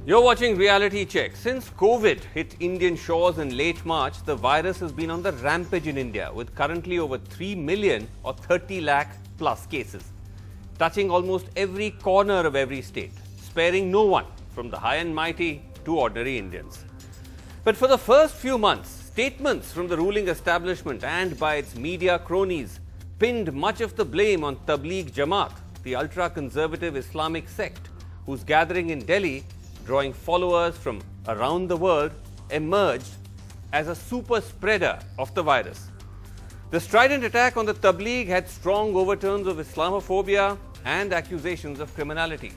You're watching Reality Check. Since COVID hit Indian shores in late March, the virus has been on the rampage in India, with currently over 3 million or 30 lakh plus cases, touching almost every corner of every state, sparing no one, from the high and mighty to ordinary Indians. But for the first few months, statements from the ruling establishment and by its media cronies pinned much of the blame on Tabligh Jamaat, the ultra-conservative Islamic sect, whose gathering in Delhi, drawing followers from around the world, emerged as a super spreader of the virus. The strident attack on the Tabligh had strong overtones of Islamophobia and accusations of criminality.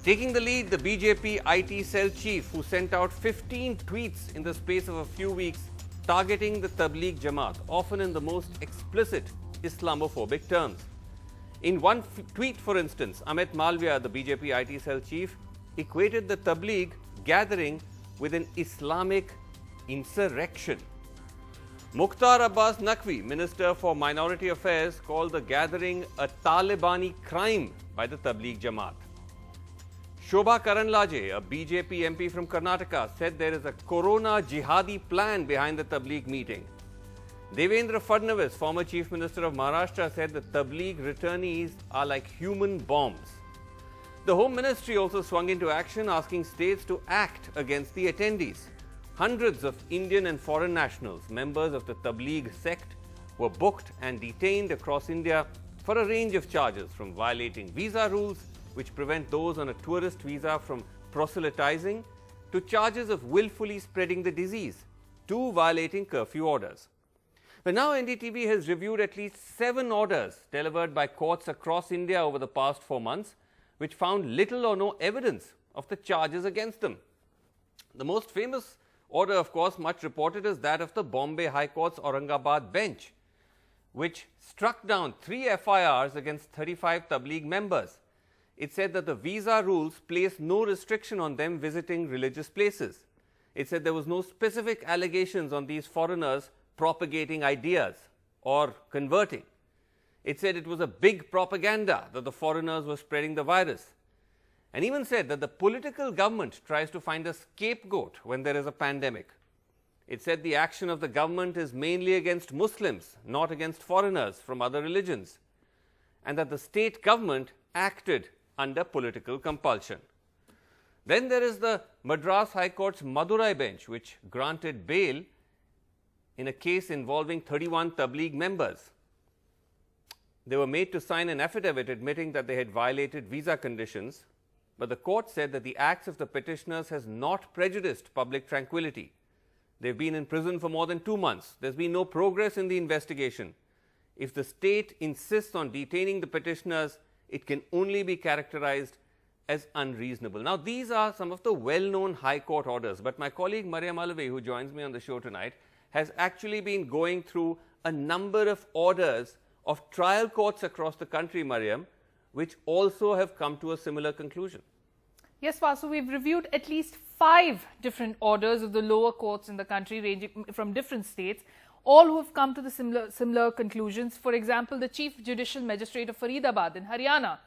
Taking the lead, the BJP IT cell chief, who sent out 15 tweets in the space of a few weeks targeting the Tabligh Jamaat, often in the most explicit Islamophobic terms. In one tweet, for instance, Amit Malviya, the BJP IT cell chief, equated the Tabligh gathering with an Islamic insurrection. Mukhtar Abbas Naqvi, Minister for Minority Affairs, called the gathering a Talibani crime by the Tabligh Jamaat. Shobha Karanlaje, a BJP MP from Karnataka, said there is a Corona jihadi plan behind the Tabligh meeting. Devendra Fadnavis, former Chief Minister of Maharashtra, said the Tabligh returnees are like human bombs. The Home Ministry also swung into action, asking states to act against the attendees. Hundreds of Indian and foreign nationals, members of the Tabligh sect, were booked and detained across India for a range of charges, from violating visa rules, which prevent those on a tourist visa from proselytizing, to charges of willfully spreading the disease, to violating curfew orders. But now NDTV has reviewed at least 7 orders delivered by courts across India over the past 4 months, which found little or no evidence of the charges against them. The most famous order, of course, much reported, is that of the Bombay High Court's Aurangabad bench, which struck down 3 FIRs against 35 Tabligh members. It said that the visa rules placed no restriction on them visiting religious places. It said there was no specific allegations on these foreigners propagating ideas or converting. It said it was a big propaganda that the foreigners were spreading the virus, and even said that the political government tries to find a scapegoat when there is a pandemic. It said the action of the government is mainly against Muslims, not against foreigners from other religions, and that the state government acted under political compulsion. Then there is the Madras High Court's Madurai bench, which granted bail in a case involving 31 Tabligh members. They were made to sign an affidavit admitting that they had violated visa conditions, but the court said that the acts of the petitioners has not prejudiced public tranquility. They've been in prison for more than 2 months. There's been no progress in the investigation. If the state insists on detaining the petitioners, it can only be characterized as unreasonable. Now, these are some of the well-known High Court orders, but my colleague Mariam Alave, who joins me on the show tonight, has actually been going through a number of orders of trial courts across the country, Mariam, which also have come to a similar conclusion. Yes, Vasu, we've reviewed at least 5 different orders of the lower courts in the country, ranging from different states, all who have come to the similar conclusions. For example, the Chief Judicial Magistrate of Faridabad in Haryana,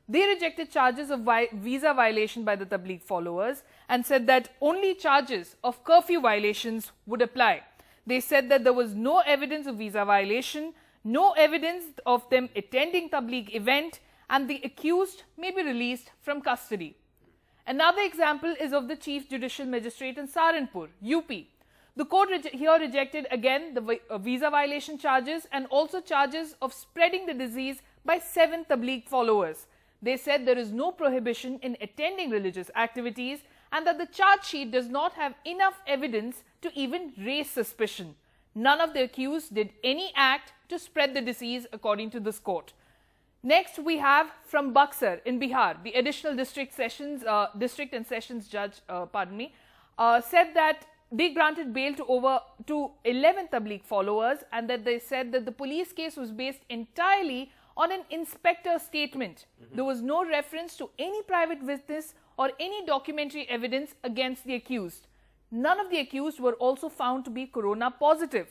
they rejected charges of visa violation by the Tabligh followers and said that only charges of curfew violations would apply. They said that there was no evidence of visa violation, no evidence of them attending Tabligh event, and the accused may be released from custody. Another example is of the Chief Judicial Magistrate in Saharanpur, UP. The court here rejected again the visa violation charges and also charges of spreading the disease by 7 Tabligh followers. They said there is no prohibition in attending religious activities and that the charge sheet does not have enough evidence to even raise suspicion. None of the accused did any act to spread the disease, according to this court. Next, we have from Buxar in Bihar, the additional district and sessions judge, said that they granted bail to 11 Tabligh followers, and that they said that the police case was based entirely on an inspector's statement. There was no reference to any private witness or any documentary evidence against the accused. None of the accused were also found to be corona positive.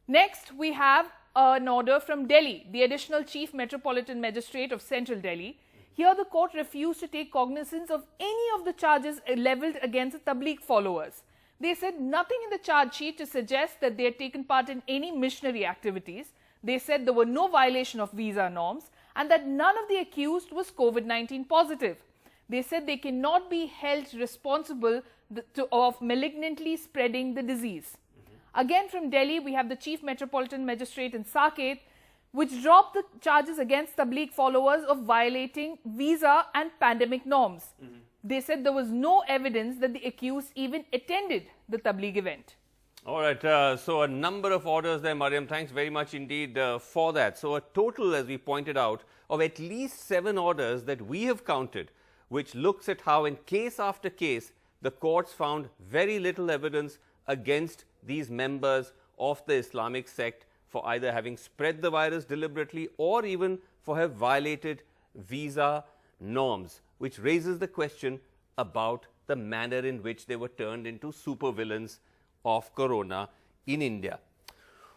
Next, we have an order from Delhi, the additional Chief Metropolitan Magistrate of Central Delhi. Here, the court refused to take cognizance of any of the charges levelled against the Tabligh followers. They said nothing in the charge sheet to suggest that they had taken part in any missionary activities. They said there were no violation of visa norms and that none of the accused was COVID-19 positive. They said they cannot be held responsible of malignantly spreading the disease. Again from Delhi, we have the Chief Metropolitan Magistrate in Saket, which dropped the charges against Tabligh followers of violating visa and pandemic norms. They said there was no evidence that the accused even attended the Tabligh event. All right, so a number of orders there, Mariam. Thanks very much indeed for that. So a total, as we pointed out, of at least 7 orders that we have counted, which looks at how in case after case, the courts found very little evidence against these members of the Islamic sect for either having spread the virus deliberately or even for have violated visa norms, which raises the question about the manner in which they were turned into supervillains of corona in India.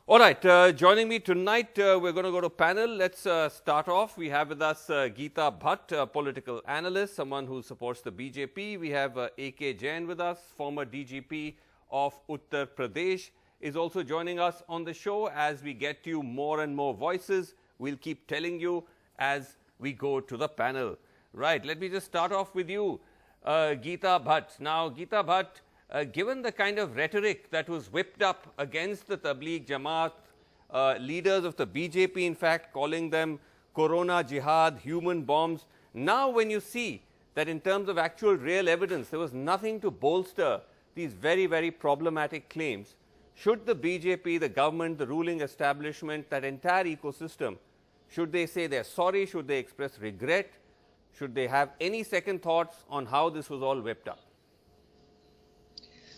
All right, joining me tonight, we're going to go to panel. Let's start off. We have with us Geeta Bhatt, a political analyst, someone who supports the BJP. We have A.K. Jain with us, former DGP of Uttar Pradesh, is also joining us on the show. As we get you more and more voices, we'll keep telling you as we go to the panel. Right, let me just start off with you, Geeta Bhatt. Now, Geeta Bhatt, given the kind of rhetoric that was whipped up against the Tabligh Jamaat, leaders of the BJP, in fact, calling them Corona Jihad, human bombs, now when you see that in terms of actual real evidence, there was nothing to bolster these very, very problematic claims, should the BJP, the government, the ruling establishment, that entire ecosystem, should they say they're sorry, should they express regret, should they have any second thoughts on how this was all whipped up?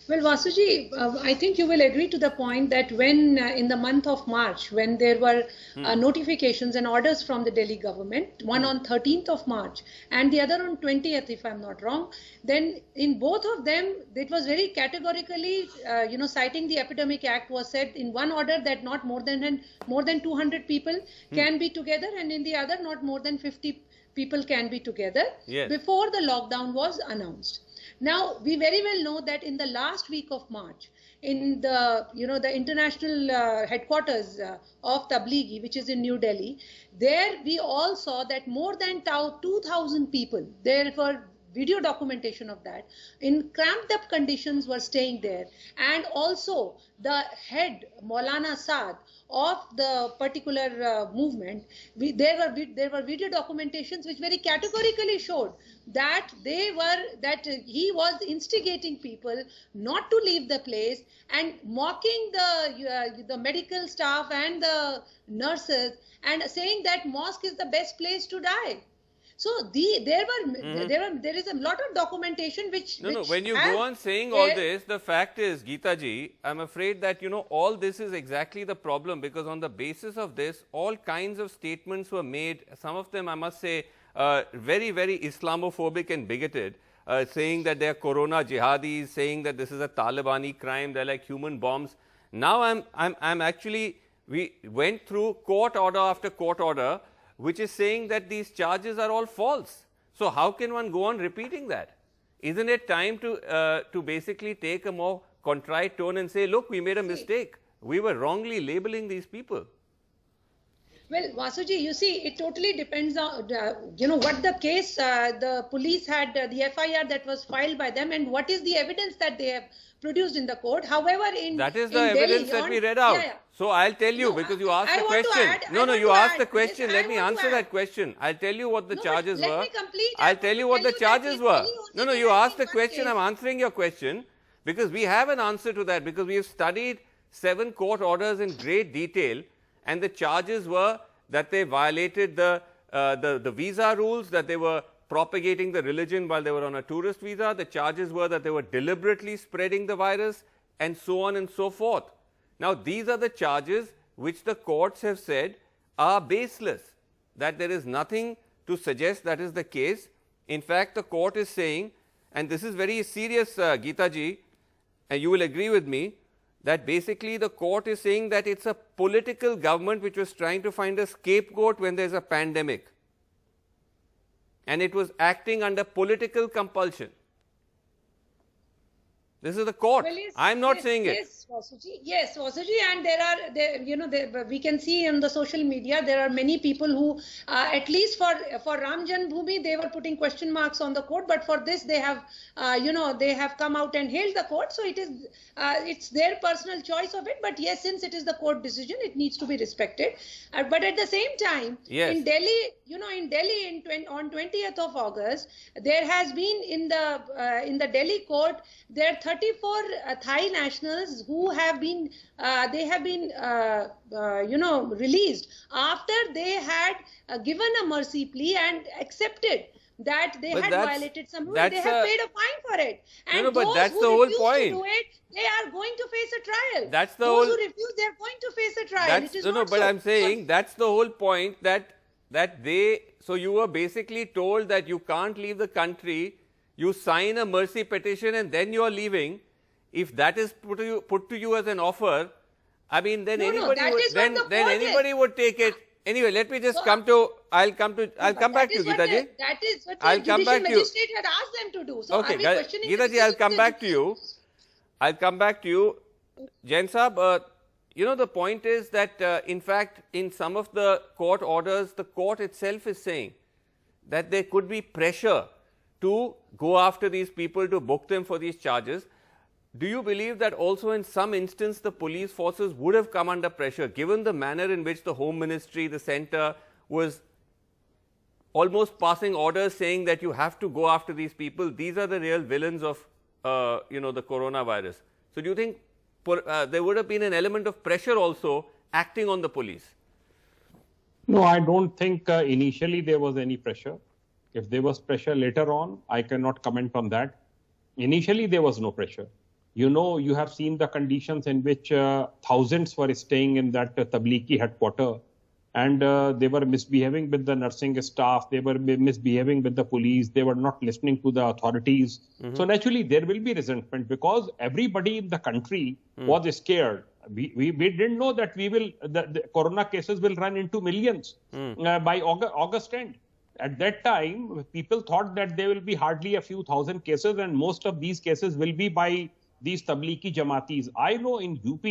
Well, Vasuji, I think you will agree to the point that when in the month of March, when there were notifications and orders from the Delhi government, one on 13th of March and the other on 20th, if I'm not wrong, then in both of them, it was very categorically, citing the Epidemic Act, was said in one order that not more than 200 people can be together, and in the other not more than 50 people can be together before the lockdown was announced. Now, we very well know that in the last week of March, in the, the international headquarters of Tablighi, which is in New Delhi, there we all saw that more than 2,000 people, there were video documentation of that, in cramped up conditions were staying there. And also the head, Maulana Saad, of the particular movement, there were video documentations which very categorically showed that he was instigating people not to leave the place and mocking the medical staff and the nurses and saying that mosque is the best place to die. So there is a lot of documentation which when you go on saying all this, the fact is, Geeta ji, I'm afraid that all this is exactly the problem, because on the basis of this, all kinds of statements were made. Some of them, I must say, very, very Islamophobic and bigoted, saying that they are Corona jihadis, saying that this is a Talibani crime, they're like human bombs. Now I'm actually, we went through court order after court order, which is saying that these charges are all false. So how can one go on repeating that? Isn't it time to basically take a more contrite tone and say, look, we made a mistake. We were wrongly labeling these people. Well, Vasuji, you see, it totally depends on, what the case the police had, the FIR that was filed by them, and what is the evidence that they have produced in the court. However, that is the evidence that we read out. Yeah. So I'll tell you, because you asked the question. You asked the question. Let me answer that question. I'll tell you what the charges were. Let me complete. I'll tell you what the charges were. You asked the question. I'm answering your question because we have an answer to that, because we have studied 7 court orders in great detail, and the charges were that they violated the visa rules, that they were propagating the religion while they were on a tourist visa. The charges were that they were deliberately spreading the virus, and so on and so forth. Now, these are the charges which the courts have said are baseless, that there is nothing to suggest that is the case. In fact, the court is saying, and this is very serious, Geeta ji, and you will agree with me, that basically the court is saying that it's a political government which was trying to find a scapegoat when there's a pandemic. and it was acting under political compulsion. This is the court. Well, yes, I'm not yes, saying it. Yes, Vasuji, and we can see on the social media there are many people who, at least for Ram Janmabhoomi, they were putting question marks on the court, but for this they have, they have come out and hailed the court. So it is, it's their personal choice of it. But yes, since it is the court decision, it needs to be respected. But at the same time, Yes. in Delhi, on 20th of August, there has been in the Delhi court, there are 34 Thai nationals who have been released after they had given a mercy plea and accepted that they But had that's- violated some rule. that's They have a- paid a fine for it. And No, but those that's who the whole refuse point. to do it, they are going to face a trial. That's the those whole- who refuse, they are going to face a trial. That's, It is no, not but so. I'm saying that's the whole point that they, so you were basically told that you can't leave the country, you sign a mercy petition and then you are leaving. If that is put to you as an offer, I mean, then No, anybody that would, is what the then court is. anybody would take it. Anyway, let me just So, I'll come back to you, Geeta-ji. That is what I'll the come judicial back to you. magistrate had asked them to do. So Okay, are we questioning the Geeta-ji, I'll decision come of the back to you. I'll come back to you. Jain Saab, the point is that, in fact, in some of the court orders, the court itself is saying that there could be pressure to go after these people, to book them for these charges. Do you believe that also in some instance the police forces would have come under pressure, given the manner in which the Home Ministry, the centre, was almost passing orders saying that you have to go after these people? These are the real villains of, the coronavirus. So do you think there would have been an element of pressure also acting on the police? No, I don't think initially there was any pressure. If there was pressure later on, I cannot comment on that. Initially, there was no pressure. You have seen the conditions in which thousands were staying in that Tablighi headquarter, and they were misbehaving with the nursing staff, they were misbehaving with the police, they were not listening to the authorities. So naturally, there will be resentment because everybody in the country was scared. We didn't know that the corona cases will run into millions by August end. At that time, people thought that there will be hardly a few thousand cases, and most of these cases will be by these Tablighi Jamaatis. I know in UP,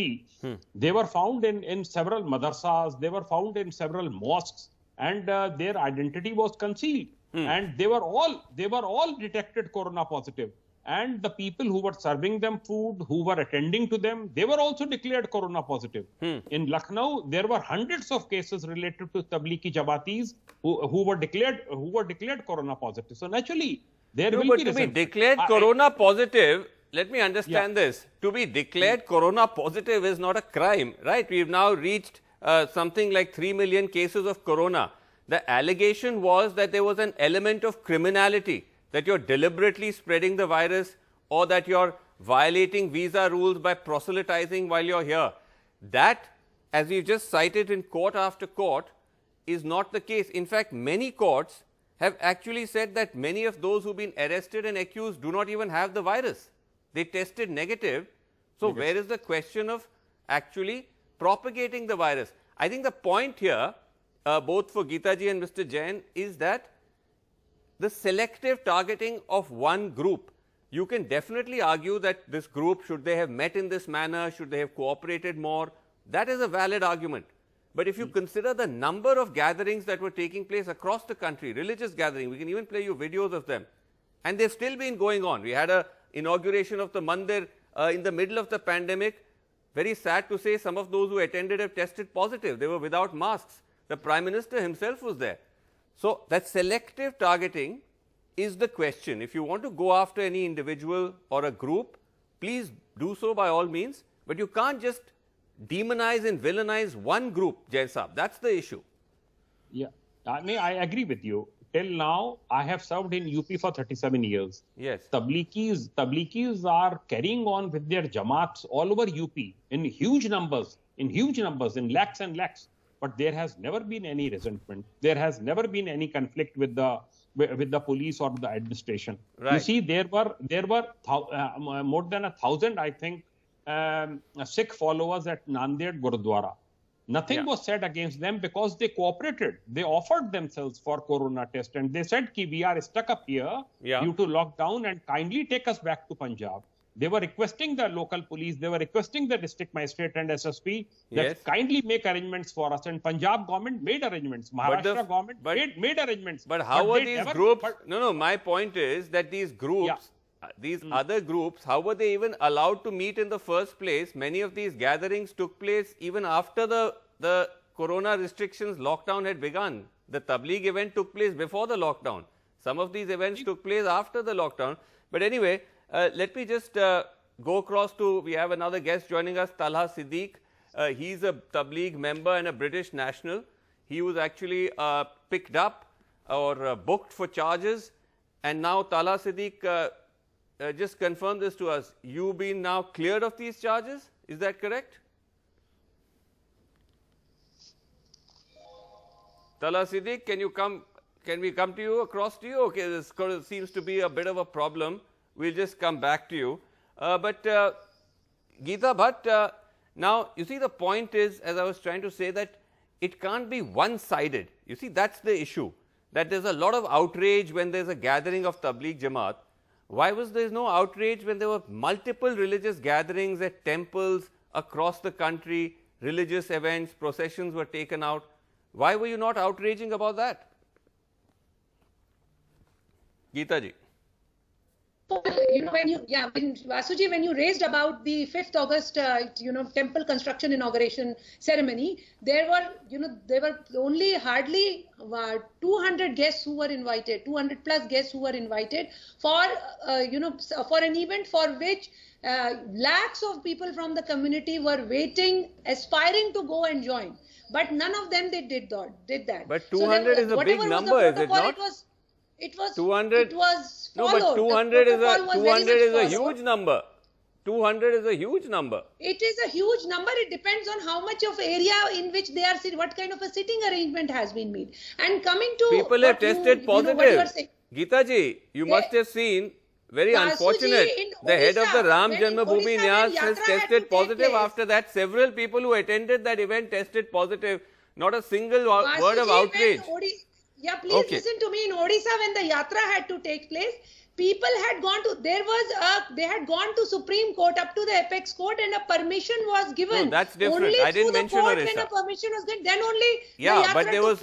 they were found in several madrasas, they were found in several mosques, and their identity was concealed. And they were all detected corona positive. And the people who were serving them food, who were attending to them, they were also declared corona positive. In Lucknow, there were hundreds of cases related to Tablighi Jamaatis who were declared corona positive. So naturally, there will but be to be resentment. declared corona positive, let me understand this. To be declared corona positive is not a crime, right? We've now reached something like 3 million cases of corona. The allegation was that there was an element of criminality, that you're deliberately spreading the virus or that you're violating visa rules by proselytizing while you're here. That, as we've just cited in court after court, is not the case. In fact, many courts have actually said that many of those who've been arrested and accused do not even have the virus. They tested negative. So where is the question of actually propagating the virus? I think the point here, both for Geeta-ji and Mr. Jain, is that the selective targeting of one group. You can definitely argue that this group, should they have met in this manner, should they have cooperated more, that is a valid argument. But if you consider the number of gatherings that were taking place across the country, religious gatherings, we can even play you videos of them, and they've still been going on. We had a inauguration of the mandir in the middle of the pandemic. Very sad to say, some of those who attended have tested positive. They were without masks. The Prime Minister himself was there. So that selective targeting is the question. If you want to go after any individual or a group, please do so by all means, but you can't just demonize and villainize one group, Jain Saab. That's the issue. Yeah, I agree with you. Till now, I have served in UP for 37 years. Yes. Tablighis are carrying on with their Jamaats all over UP in huge numbers, in lakhs and lakhs. But there has never been any resentment. There has never been any conflict with the police or the administration. Right. You see, there were more than 1,000, I think, Sikh followers at Nanded Gurudwara. Nothing was said against them because they cooperated. They offered themselves for corona test and they said, "Ki we are stuck up here due to lockdown and kindly take us back to Punjab." They were requesting the local police, they were requesting the district magistrate and SSP that kindly make arrangements for us. And Punjab government made arrangements. Maharashtra government made arrangements. But how were these groups? No, my point is that these groups, these other groups, how were they even allowed to meet in the first place? Many of these gatherings took place even after the corona restrictions lockdown had begun. The Tabligh event took place before the lockdown. Some of these events took place after the lockdown. But anyway, let me just go across to, we have another guest joining us, Talha Siddique. He's a Tabligh member and a British national. He was actually picked up or booked for charges. And now, Talha Siddique, just confirm this to us. You've been now cleared of these charges? Is that correct? Talha Siddique, can we come to you, across to you? Okay, this seems to be a bit of a problem. We'll just come back to you. But Geeta Bhatt, now you see the point is, as I was trying to say, that it can't be one-sided. You see, that's the issue. That there's a lot of outrage when there's a gathering of Tabligh Jamaat. Why was there no outrage when there were multiple religious gatherings at temples across the country, religious events, processions were taken out? Why were you not outraging about that? Geeta ji. Vasuji, when you raised about the 5th August, temple construction inauguration ceremony, there were only hardly 200 guests who were invited, 200 plus guests who were invited for, for an event for which lakhs of people from the community were waiting, aspiring to go and join. But none of them did that. But 200 is a big number, is it not? It was 200. It was No, followed. but 200 is a huge number. 200 is a huge number. It is a huge number. It depends on how much of area in which they are sitting, what kind of a sitting arrangement has been made. And coming to people have tested positive. Geeta ji, you must have seen, very unfortunate, the head of the Ram Janmabhoomi Nyas has tested positive. After that, several people who attended that event tested positive. Not a single word of outrage. Please listen to me. In Odisha, when the yatra had to take place, people had gone to, they had gone to Supreme Court, up to the apex court, and a permission was given. No, that's different. Only I didn't mention court, Orissa. when a permission was given, then only but there was,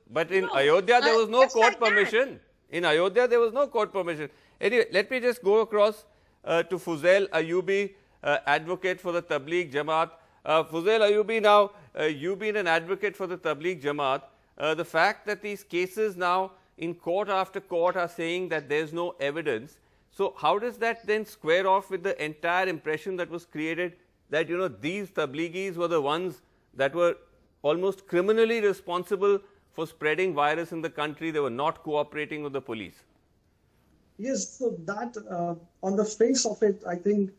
but in Ayodhya there was no court permission. In Ayodhya there was no court permission. Anyway, let me just go across to Fuzail Ayubi, advocate for the Tabligh Jamaat. Fuzail Ayubi, now you've been an advocate for the Tabligh Jamaat. The fact that these cases now in court after court are saying that there's no evidence. So how does that then square off with the entire impression that was created that, these Tablighis were the ones that were almost criminally responsible for spreading virus in the country? They were not cooperating with the police. Yes, so that on the face of it, I think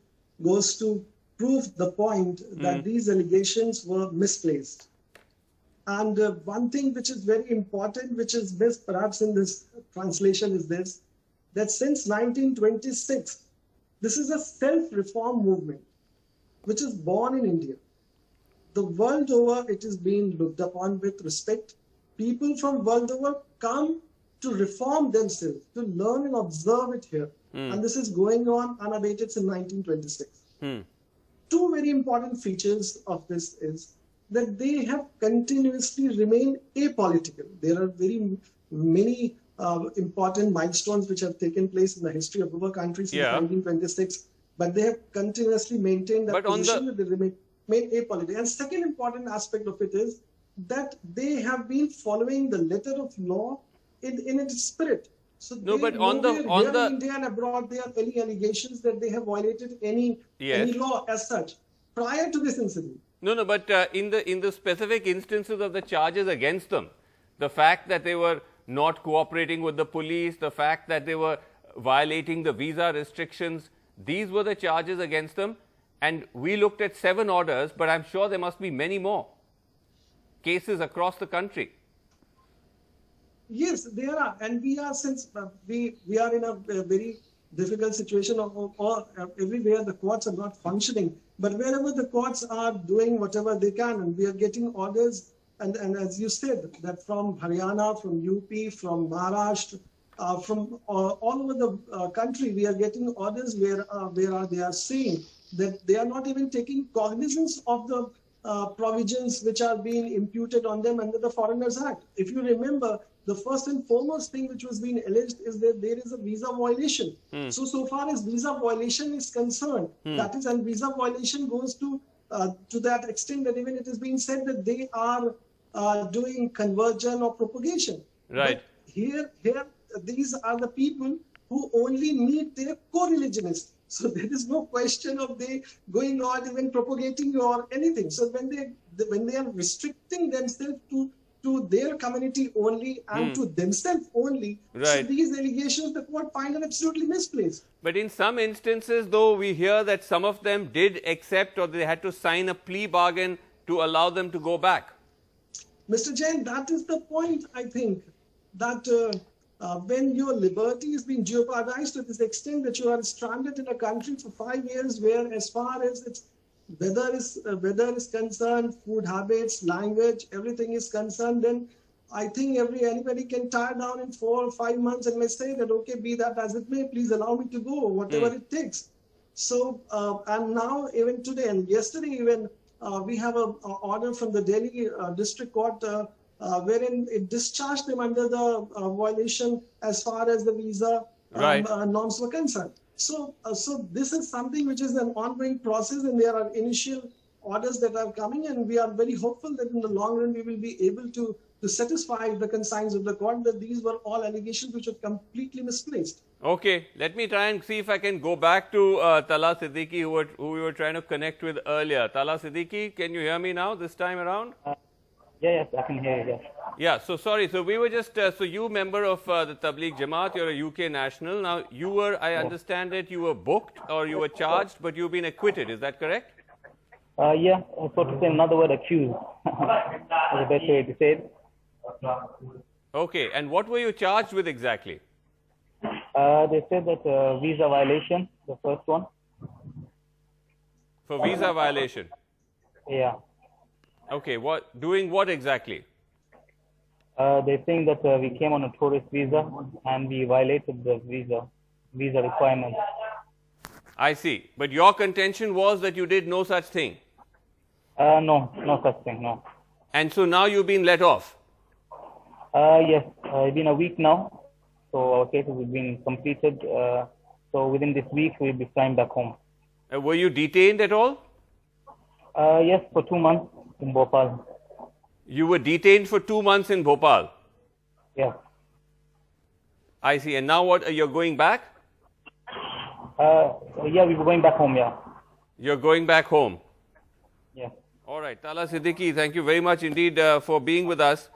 goes to prove the point that these allegations were misplaced. And one thing which is very important, which is missed perhaps in this translation, is this, that since 1926, this is a self-reform movement which is born in India. The world over, it is being looked upon with respect. People from world over come to reform themselves, to learn and observe it here. And this is going on unabated since 1926. Two very important features of this is that they have continuously remained apolitical. There are very many important milestones which have taken place in the history of our country since 1926, but they have continuously maintained that position that they remain apolitical. And second important aspect of it is that they have been following the letter of law in its spirit. So no, but on the India and abroad, there are any allegations that they have violated any law as such prior to this incident. No, but in the specific instances of the charges against them, the fact that they were not cooperating with the police, the fact that they were violating the visa restrictions, these were the charges against them. And we looked at 7 orders, but I'm sure there must be many more cases across the country. Yes, there are, and we are, since we are in a very difficult situation, or everywhere the courts are not functioning. But wherever the courts are doing whatever they can, and we are getting orders, and as you said, that from Haryana, from UP, from Maharashtra, from all over the country, we are getting orders where they are saying that they are not even taking cognizance of the provisions which are being imputed on them under the Foreigners Act. If you remember, the first and foremost thing which was being alleged is that there is a visa violation. So far as visa violation is concerned, that is, and visa violation goes to that extent that even it is being said that they are doing conversion or propagation. Right. But here, these are the people who only meet their co-religionists. So there is no question of they going on even propagating or anything. So when they are restricting themselves to their community only and to themselves only, Right. so these allegations the court find are absolutely misplaced. But in some instances, though, we hear that some of them did accept or they had to sign a plea bargain to allow them to go back. Mr. Jain, that is the point, I think, that when your liberty is being jeopardized to this extent that you are stranded in a country for 5 years, where as far as its weather is concerned, food habits, language, everything is concerned, then I think anybody can tie down in 4 or 5 months and may say that, okay, be that as it may, please allow me to go, whatever it takes. So, and now even today and yesterday even, we have an order from the Delhi District Court wherein it discharged them under the violation as far as the visa norms were concerned. So this is something which is an ongoing process, and there are initial orders that are coming, and we are very hopeful that in the long run we will be able to satisfy the concerns of the court that these were all allegations which are completely misplaced. Okay, let me try and see if I can go back to Tala Siddiqui, who we were trying to connect with earlier. Tala Siddiqui, can you hear me now this time around? Yes, I can hear you, yes. Yeah, so sorry, so we were just, so you member of the Tabligh Jamaat, you're a UK national. Now, you were, I understand it, you were booked or you were charged, but you've been acquitted, is that correct? Yeah, so to say another word, accused. That's the best way to say it. Okay, and what were you charged with exactly? They said that visa violation, the first one. For visa violation? Yeah. Okay, doing what exactly? They're saying that we came on a tourist visa and we violated the visa requirements. I see. But your contention was that you did no such thing? No such thing, no. And so now you've been let off? Yes, it's been a week now. So our case has been completed. So within this week, we'll be flying back home. Were you detained at all? Yes, for 2 months in Bhopal. You were detained for 2 months in Bhopal? Yes. I see. And now what? You're going back? Yeah, we were going back home, yeah. You're going back home? Yeah. All right. Tala Siddiqui, thank you very much indeed for being with us.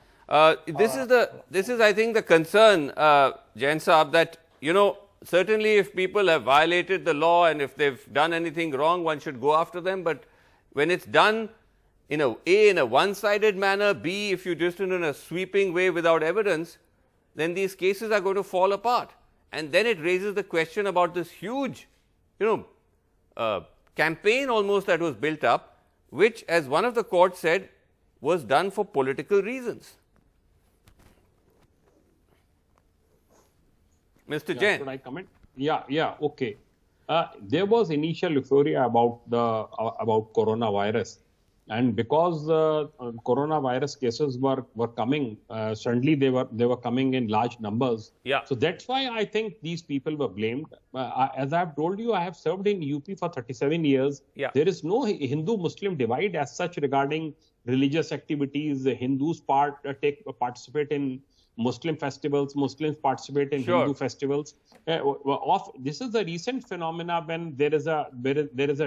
This is, I think, the concern, Jain Saab, that, you know, certainly if people have violated the law and if they've done anything wrong, one should go after them. But when it's done in a one-sided manner, B, if you just do it in a sweeping way without evidence, then these cases are going to fall apart. And then it raises the question about this huge, campaign almost that was built up, which, as one of the courts said, was done for political reasons. Mr. Jain. Should I comment? Yeah, okay. There was initial euphoria about coronavirus, and because coronavirus cases were coming, suddenly they were coming in large numbers. Yeah. So that's why I think these people were blamed. As I've told you, I have served in UP for 37 years. Yeah. There is no Hindu-Muslim divide as such regarding religious activities. The Hindus participate in Muslim festivals, Muslims participate in Hindu festivals. This is a recent phenomena when there is a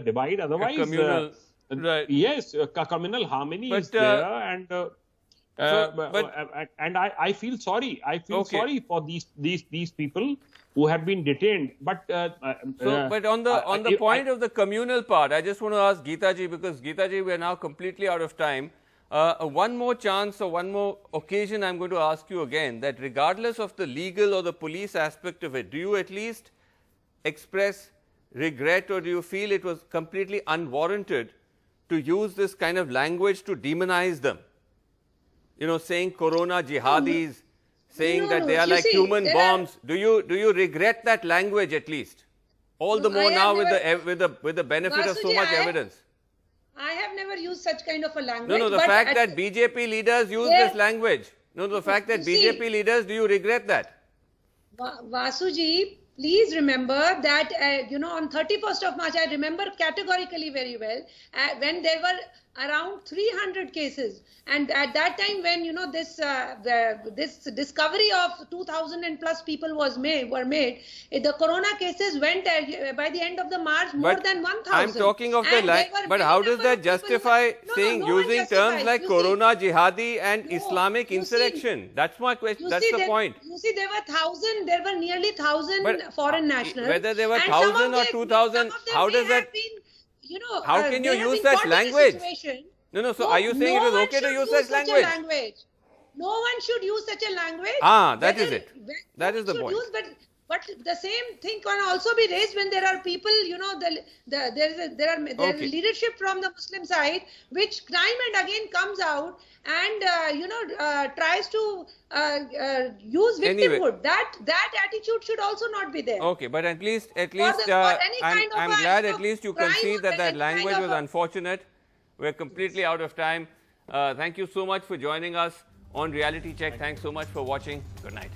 divide. Otherwise, communal, right? Yes, communal harmony is there, and I feel sorry. I feel sorry for these people who have been detained. But but on the point of the communal part, I just want to ask Geeta ji, because Geeta ji, we are now completely out of time. One more chance or one more occasion, I'm going to ask you again that regardless of the legal or the police aspect of it, do you at least express regret, or do you feel it was completely unwarranted to use this kind of language to demonize them? You know, saying corona jihadis, saying that they are like human bombs. Do you regret that language at least? All the more now with the benefit of so much evidence. I have never used such kind of a language. No, the fact that BJP leaders use this language. No, the fact that BJP leaders, do you regret that? Vasuji, please remember that, on 31st of March, I remember categorically very well, when there were around 300 cases. And at that time when, this discovery of 2,000 and plus people were made, the corona cases went by the end of the March more than 1,000. I'm talking of the language. But how does that justify using terms like corona, jihadi and Islamic insurrection? That's my question. That's the point. You see, there were nearly 1,000 foreign nationals. Whether there were 1,000 or 2,000, how does that... how can you use such language? No. So are you saying it is okay to use such language? No one should use such a language. That is it. That is the point. But the same thing can also be raised when there are people, there are leadership from the Muslim side, which time and again comes out and tries to use victimhood. That attitude should also not be there. Okay, but at least I'm glad at least you concede that language was unfortunate. We're completely out of time. Thank you so much for joining us on Reality Check. Thanks so much for watching. Good night.